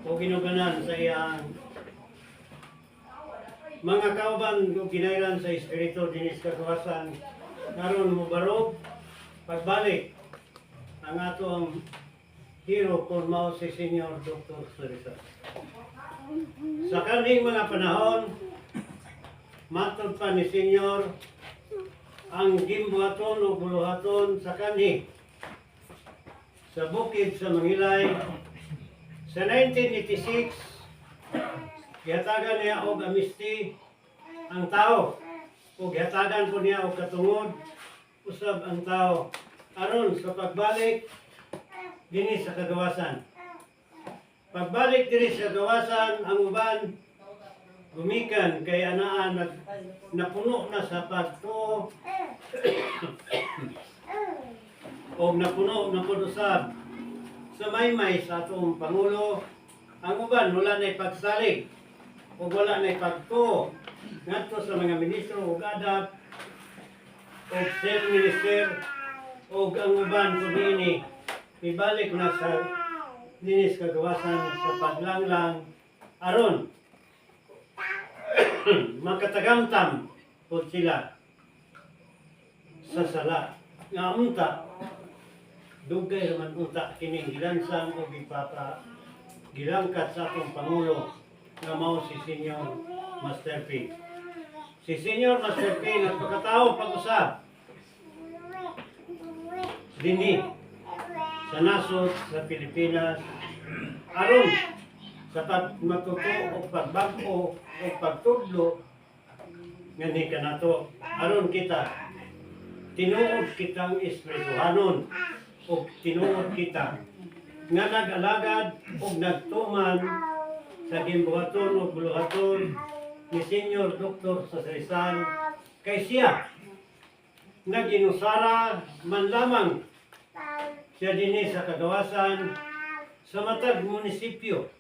o ginuganan sa iyang mga kauban o ginairan sa espiritu dinis kagawasan karon mo barog pagbalik ang atong hero kung mao si Senior Dr. Clarissa. Sa kaning mga panahon, matod pa ni Senior ang gimbuhaton o buluhaton sa kanhi sa bukid sa Mangilay sa 1986. Gihatagan niya og amisti ang tao o gihatagan po niya og katungod usab ang tao aron sa pagbalik dinhi sa kagawasan. Pagbalik dinhi sa kagawasan ang uban gumikan kay anaan napuno na sa pagtuo o napuno na pud usab sa maymay sa atong pangulo. Ang uban wala na pagsalig o wala na pagtuo ngadto sa mga ministro ug adap o state minister o ang uban kunini ibalik na sa dinis kagawasan sa paglanglang aron makatagamtam po sila sa sala nga unta dugay man unta kining gilansang o gilangkat sa atong pangulo nga mao si Senior Master P. Si Senior Master P nagpakatao pag-usab dinhi sa nasod sa Pilipinas aron sa matuto o pagbag-o o pagtudlo nga ni kanato aron kita tinuod kitang espirituhanon o tinuod kita nga nag-alagad o nagtuman sa gimbuhaton o buluhaton ni Senior Dr. sa Rizal kay siya naginusara man lamang siya dinhi sa kagawasan sa matag munisipyo.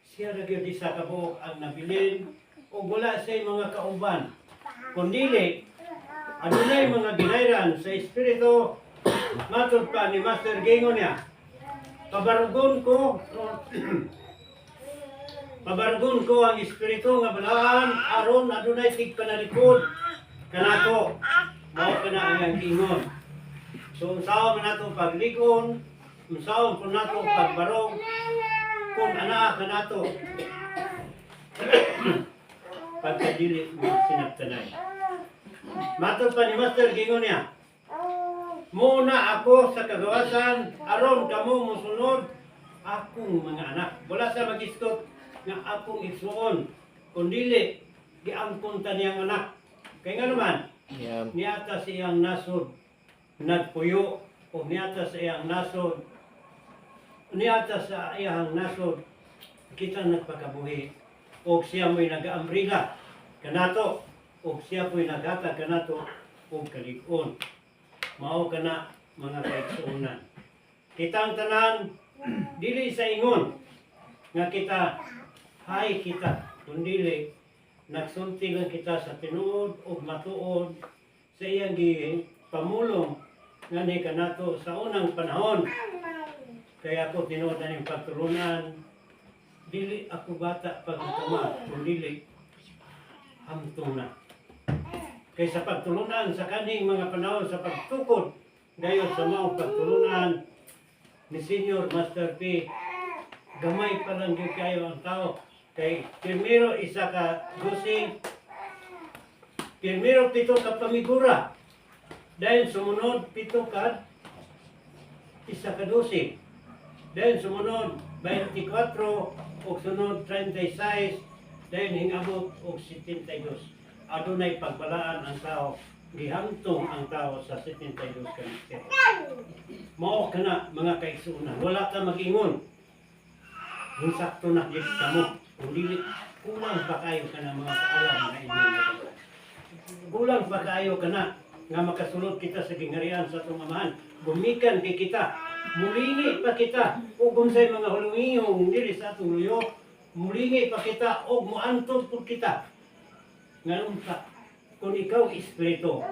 Siya ra gyud sa kabuok ang nabilin o wala sa mga kauban kundili adunay mga ginairan sa espiritu. Matod pa ni Master Gingon niya pabargon ko ang espiritu nga balahan aron adunay tigpanalikod kanato mao kana ang ingon. So unsaon man nato pagligon, unsaon po nato pagbarog kung ana kanato pagkadili sinabtanay. Matod pa ni Master Gingon niya muna ako sa kagawasan aron kamo mosunod akong mga anak. Wala sa mag-istot nga akong igsuon kundili giangkon ta niyang anak. Kay nga naman niata siyang nasod nagpuyo o niata sa iyang nasod kita nagpakabuhi o siya mo'y nag-aambriga kanato o siya po'y naghatag kanato o kalig-on. Mao kana mga kaigsuonan. Kitang tanan dili sa ingon nga kita hay kita kundili nagsulti lang kita sa tinuod o matuod sa iyang pamulong nga ni kanato sa unang panahon. Kaya ako tinuod na ning pagtulunan dili ako bata pagtuma kundili hamtong na. Kay sa pagtulunan sa kaning mga panahon sa pagtukod dayon sa maong pagtulunan ni Senior Master P gamay pa lang gyud kayo ang tao. Kay primero isa ka gusi, primero pito ka pamigura, dahil sumunod pito ka isa ka dusi, dahil sumunod 24 o sunod 36, dahil hingabot og 72. Adunay pagbalaan ang tao, gihantong ang tao sa 72 ka mister. Mao kana mga kaigsuonan, wala ka mag-ingon. Insakto na gyud kamo. Kung dili, kulang pa kayo ka na mga kaalam na inyong. Kulang pa kayo ka na nga makasulod kita sa gingharian sa itong amahan. Gumikan kay kita, mulingi pa kita, o kung sa'y mga hulungiyong dili sa itong luyo, mulingi pa kita, o muantod po kita. Ngayon pa, kung ikaw espiritu,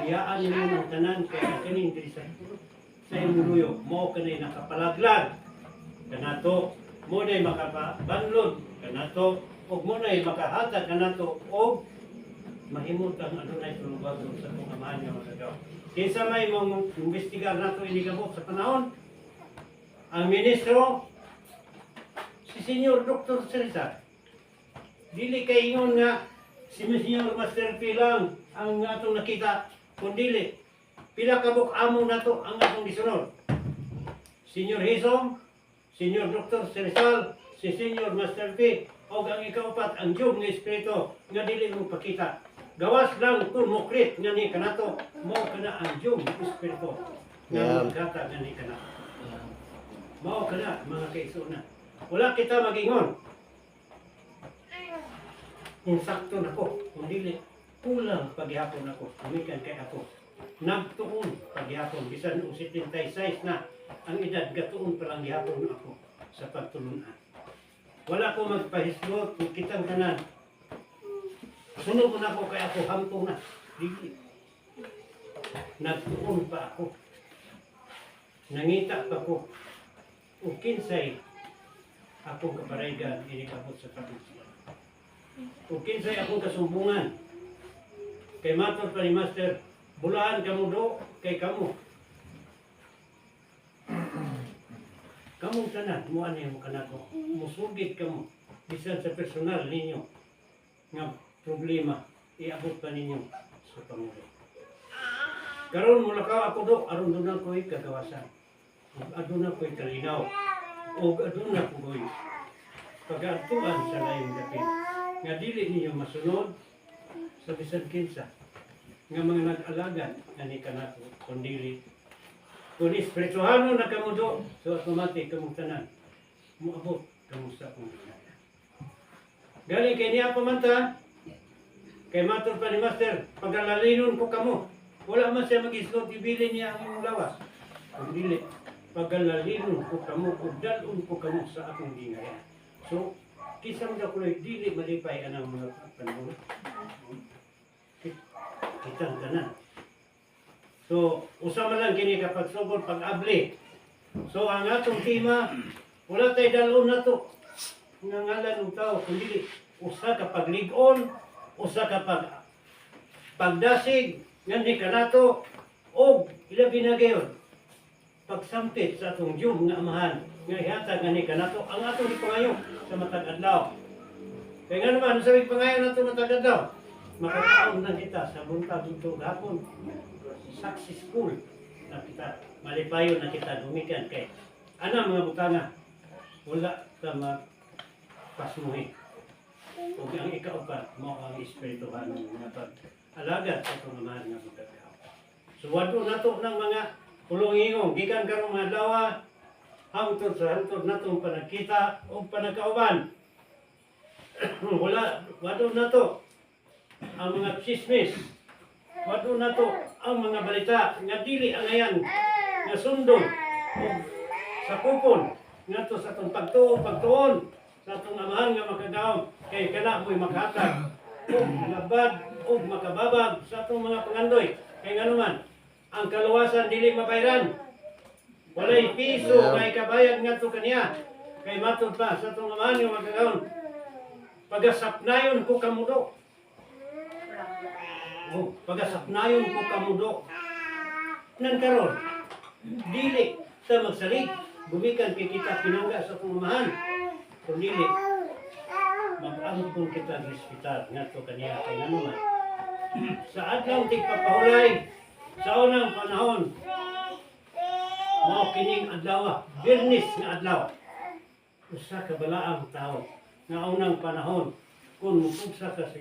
iyaan mo ng tanan kaya kanin dili sa imong luyo, mo kanay nakapalaglag. Kanato, mo na'y makapabanlod kanato ug mo na'y makahatag kanato og mahimot ang adunay tulubagon sa atong amahan nga magagaw. Kinsa may mong investigar nato inigabot sa panahon ang ministro si Senyor Dr. Cesar. Dili kay ingon nga si Senyor Master P lang ang atong nakita, kundili pila ka amo nato ang atong gisunod. Senyor Hisom, Senyor Dr. Cesar, si Senyor Master P, o ang ikaupat ang Diyog nga Espiritu nga dili mo pakita. Gawas lang kung mukrit nga ni kanato, mo kana ang Diyog nga Espiritu nga magkata nga ni kanato. Mao kana mga kaigsoon. Wala kita magingon. Insakto nako, kung dili kulang paghihapon ako, kumikan kay ako. Nagtuon paghihapon, bisan o 76 na ang edad, gatuon pa lang gihapon ako sa pagtulunan. Wala ko magpahislot, kitang tanan. Sunod na ako kay ako, hampong na. Dili. Nagtuon pa ako. Nangita pa ko. O kinsay akong kaparaygan, inikabot sa kapitbahay. O kinsay akong kasumbungan. Kay matod pa ni Master, bulahan kamo do, kay kamo. Kamong tanan, mo ano yung kanako. Musugid kamo, bisan sa personal ninyo. Nga problema, iabot pa ninyo sa Pangulo. Karon mo lakaw ako do, aron doon na ko'y kagawasan. Adun na ko'y kalinaw. O adun na ko'y pag-atuan sa layong dapit. Nga dili ninyo masunod sa bisan kinsa. Nga mga nag-alagan nga ni kanako, kundili. Kung espirituhano na kamo do, so automatic kamong tanan. Muabot kamo sa akong ginaya. Galing kay niya pamanta, kay matod pa ni Master, paglalalinon ko kamo. Wala man siya mag-islot, ibilin niya ang imong lawas. Kung dili, paglalalinon ko kamo, o dalon ko kamo sa akong ginaya. So, kisang da ko dili malipay anang mga panahon. Kitang tanan. So, usama lang kini kapag subod pag-abli. So, ang atong tema, wala tayo dalon na to. Nga ngalan ng tao, kundi usa ka pagligon, usa ka pagdasig, nga ni kanato, o ilabi na gayon. Pagsampit sa atong Diyos nga amahan, nga ihatag nga ni kanato, ang atong ipangayo sa matag adlaw. Kaya nga naman, sa ipangayo nato matag adlaw, makakaon na kita sa buntag dito gapon. Successful na kita, malipayo na kita dumikan kay ana mga butanga wala ta mapasmuhi ug ang ikaupat mo ang espirituhan ng mga pag-alagad sa itong mahal nga magkakaw. So wado nato ng mga pulong-ingong gikan karong mga adlaw hangtod sa hangtod natong panagkita o panagkauban. Wado nato ang mga chismis. Wado na to ang mga balita nga dili angayan nga sundon o sakupon nga to sa itong pagtuon sa itong amahan nga makagaon kay kana mo'y maghatag o labad o makababag sa itong mga pangandoy. Kay nga naman, ang kaluwasan dili mabayran. Walay piso nga ikabayad nga to kaniya. Kay matod pa sa itong amahan nga makagaon. Pagasapnayon ko kamudo. O, pagasapnayon ko kamudo. Nan karon, dili sa magsalig, gumikan kay kita pinangga sa pumamahan. Kung dili, mag-angkon kita respetar nga to kaniya kay nanuman. Sa adlaw tigpapahulay, sa unang panahon, mao kining adlaw, Birnis nga adlaw. Usa ka balaang tao nga unang panahon kung mupugsa ka sa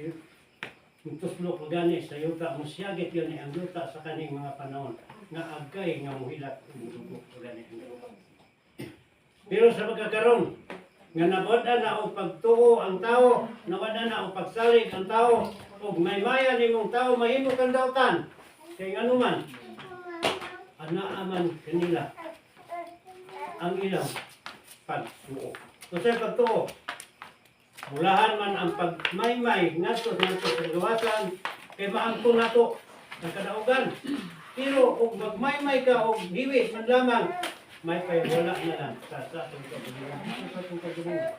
tuslok gani sa yuta, musyagit yun ang yuta sa kaning mga panahon nga agkay nga muhilat umudugok gani ang yuta. Pero sa pagkakaroon nga nawada na o pagtuo ang tao, nawada na o pagsalig ang tao, o may-maya nimong tao mahimo kang dautan. Kay nga naman, anaaman kanila ang ilang pagtuo. So sa pagtuo, mulahan man ang pagmaymay nato sa gawasan kay maangkon nato ang kadaugan. Pero og magmaymay ka og giwis man lamang may wala na lang sa atong kagalingon. Sa atong kagalingon.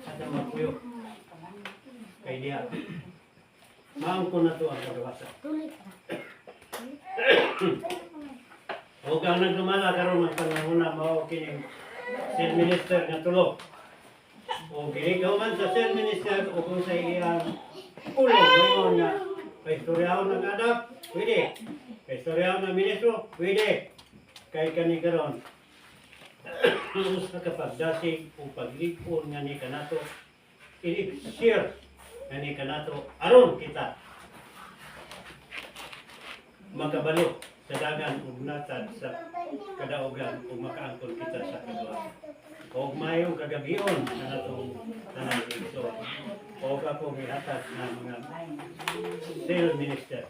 At ang magpuyo. Kay diya. Maangko na to ang kagawasa. Huwag ang nagdumala karon ng panahuna mao kining Sir Minister nga tulo. O ginigaw man sa Sir Minister o kung sa iyang ulo ngayon nga paistoryaw ng anak, pwede. Paistoryaw ng ministro, pwede. Kay kani karon sa kapagdasig o paglikon nga ni kanato i-share nga ni kanato aron kita makabalo sa dagan ug natad sa kadaugan ug makaangkon kita sa kadua. Og mayong kagabion sa natong tanan igsoon. Og ako mihatag ng mga Sir Minister